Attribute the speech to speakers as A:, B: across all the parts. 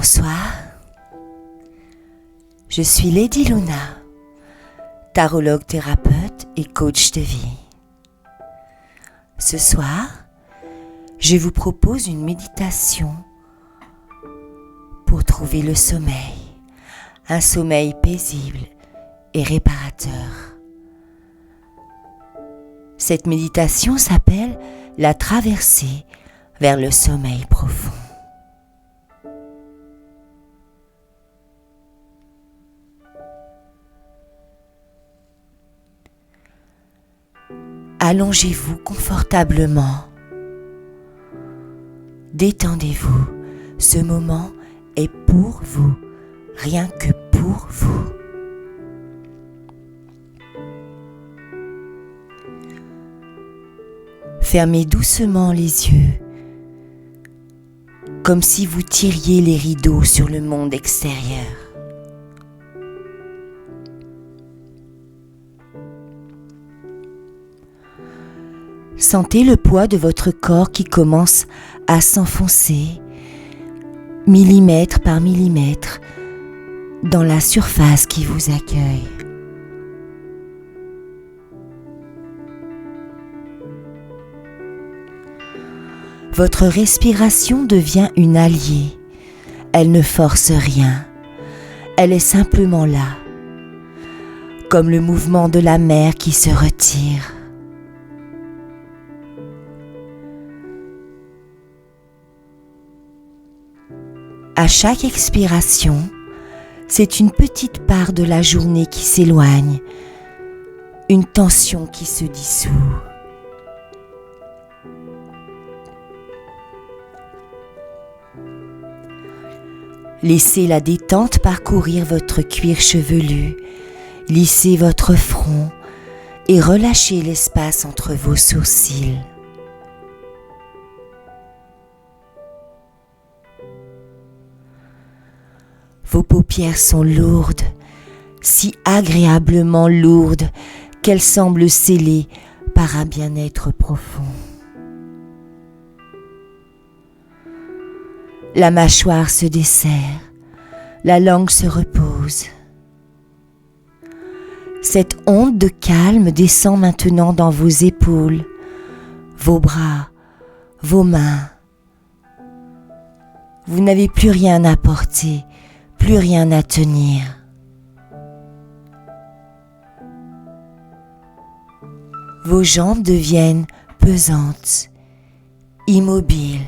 A: Bonsoir, je suis Lady Luna, tarologue thérapeute et coach de vie. Ce soir, je vous propose une méditation pour trouver le sommeil, un sommeil paisible et réparateur. Cette méditation s'appelle la traversée vers le sommeil profond. Allongez-vous confortablement. Détendez-vous. Ce moment est pour vous, rien que pour vous. Fermez doucement les yeux, comme si vous tiriez les rideaux sur le monde extérieur. Sentez le poids de votre corps qui commence à s'enfoncer, millimètre par millimètre, dans la surface qui vous accueille. Votre respiration devient une alliée. Elle ne force rien. Elle est simplement là, comme le mouvement de la mer qui se retire. À chaque expiration, c'est une petite part de la journée qui s'éloigne, une tension qui se dissout. Laissez la détente parcourir votre cuir chevelu, lissez votre front et relâchez l'espace entre vos sourcils. Vos paupières sont lourdes, si agréablement lourdes qu'elles semblent scellées par un bien-être profond. La mâchoire se desserre, la langue se repose. Cette onde de calme descend maintenant dans vos épaules, vos bras, vos mains. Vous n'avez plus rien à porter, plus rien à tenir. Vos jambes deviennent pesantes, immobiles,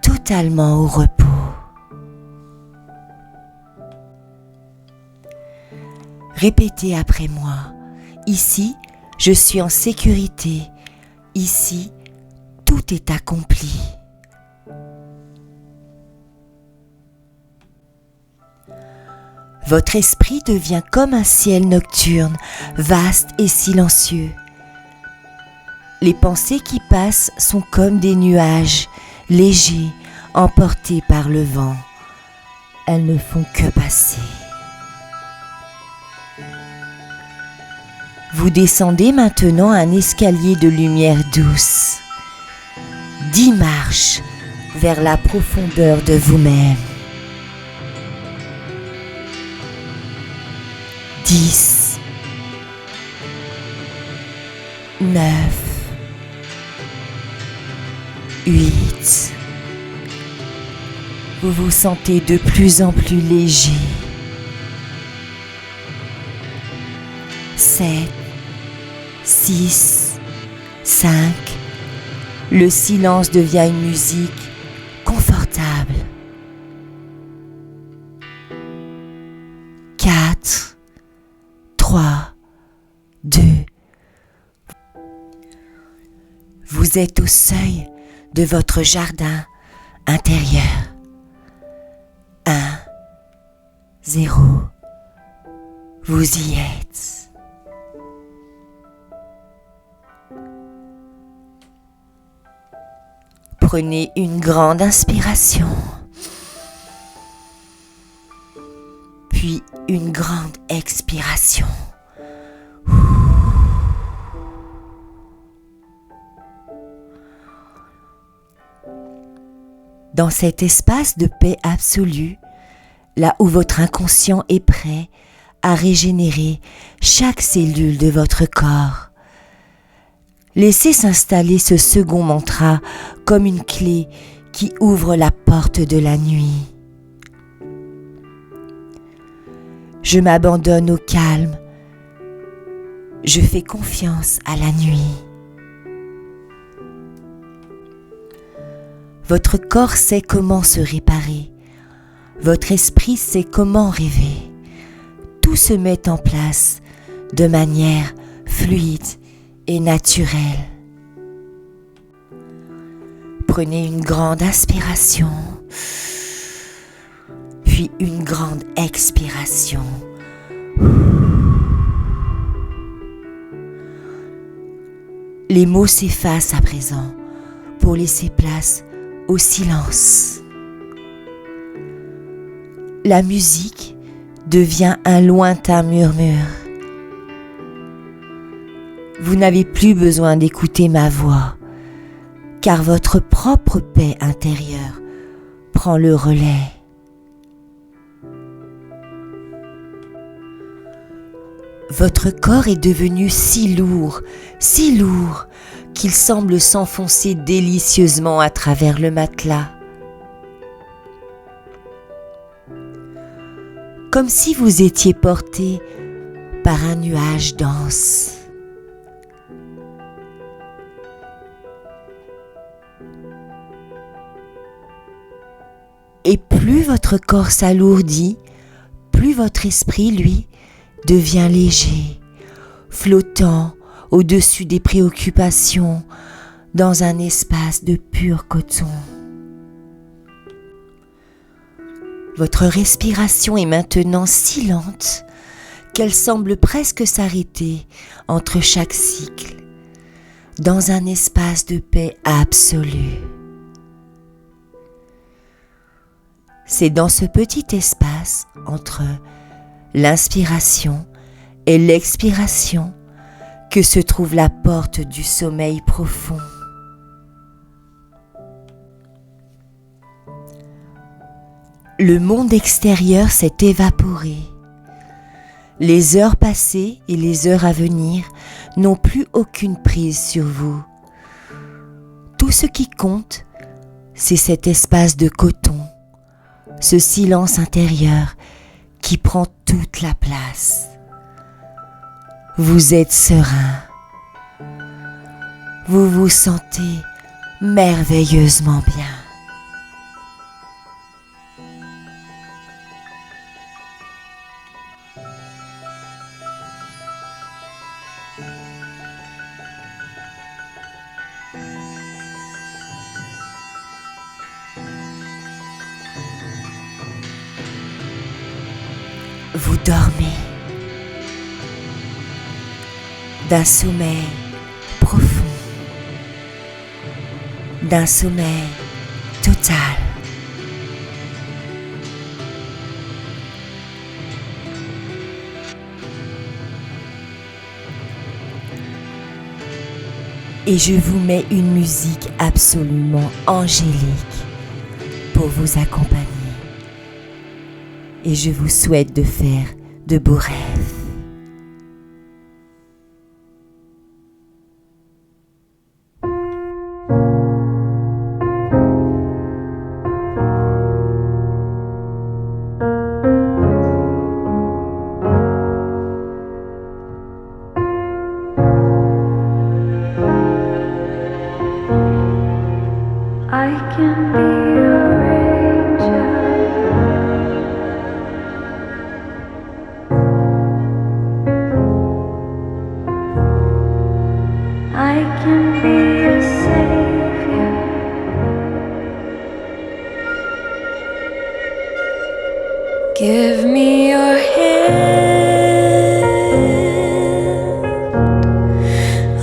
A: totalement au repos. Répétez après moi. Ici, je suis en sécurité. Ici, tout est accompli. Votre esprit devient comme un ciel nocturne, vaste et silencieux. Les pensées qui passent sont comme des nuages, légers, emportés par le vent. Elles ne font que passer. Vous descendez maintenant un escalier de lumière douce. 10 marches vers la profondeur de vous-même. 10, 9, 8. Vous vous sentez de plus en plus léger. 7, 6, 5. Le silence devient une musique confortable. 4, 3, 2. Vous êtes au seuil de votre jardin intérieur. 1, 0. Vous y êtes. Prenez une grande inspiration, puis une grande expiration. Dans cet espace de paix absolue, là où votre inconscient est prêt à régénérer chaque cellule de votre corps. Laissez s'installer ce second mantra comme une clé qui ouvre la porte de la nuit. Je m'abandonne au calme. Je fais confiance à la nuit. Votre corps sait comment se réparer. Votre esprit sait comment rêver. Tout se met en place de manière fluide et naturelle. Prenez une grande inspiration, puis une grande expiration. Les mots s'effacent à présent pour laisser place au silence. La musique devient un lointain murmure. Vous n'avez plus besoin d'écouter ma voix, car votre propre paix intérieure prend le relais. Votre corps est devenu si lourd, qu'il semble s'enfoncer délicieusement à travers le matelas. Comme si vous étiez porté par un nuage dense. Et plus votre corps s'alourdit, plus votre esprit, lui, devient léger, flottant au-dessus des préoccupations dans un espace de pur coton. Votre respiration est maintenant si lente qu'elle semble presque s'arrêter entre chaque cycle, dans un espace de paix absolue. C'est dans ce petit espace entre l'inspiration et l'expiration que se trouve la porte du sommeil profond. Le monde extérieur s'est évaporé. Les heures passées et les heures à venir n'ont plus aucune prise sur vous. Tout ce qui compte, c'est cet espace de coton, ce silence intérieur qui prend toute la place. Vous êtes serein. Vous vous sentez merveilleusement bien. Vous dormez d'un sommeil profond, d'un sommeil total. Et je vous mets une musique absolument angélique pour vous accompagner. Et je vous souhaite de faire de beaux rêves.
B: I can be your angel. I can be your savior. Give me your hand.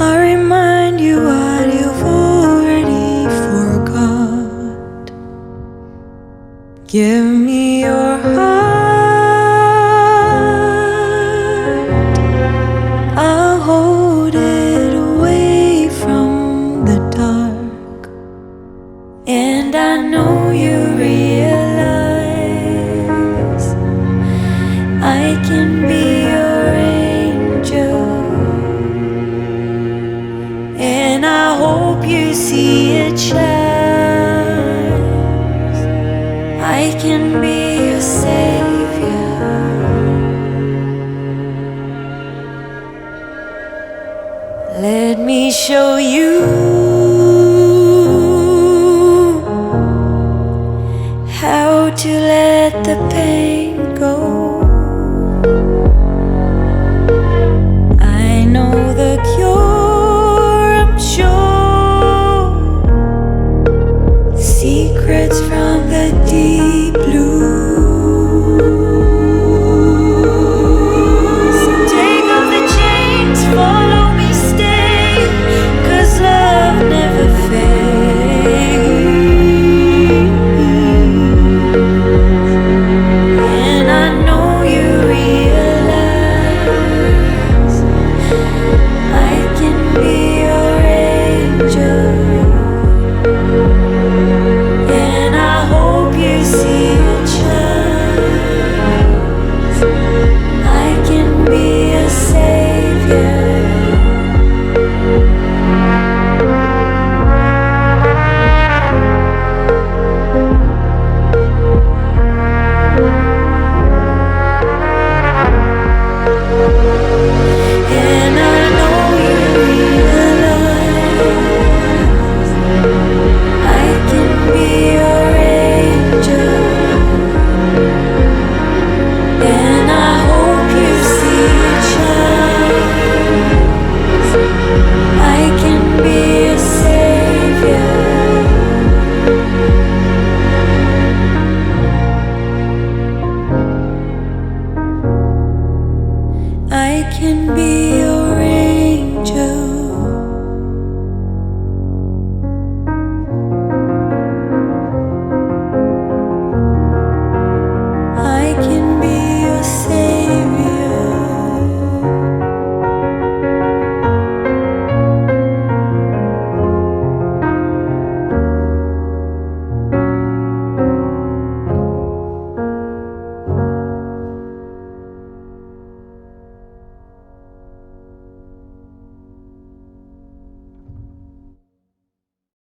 B: I'll remind you what you've already forgot. Give me your heart. I'll hold it away from the dark. And I know you you see it shines. I can be your savior. Let me show you how to let the pain go. I know the cure, I'm sure. Secrets from the deep blue. So take off the chains, follow me, stay, 'cause love never fades. And I know you realize I can be your angel. And I hope you see it shines. I can be a savior. And I know you realize I can be your angel. And I hope you see it shines. I can be a savior. I can be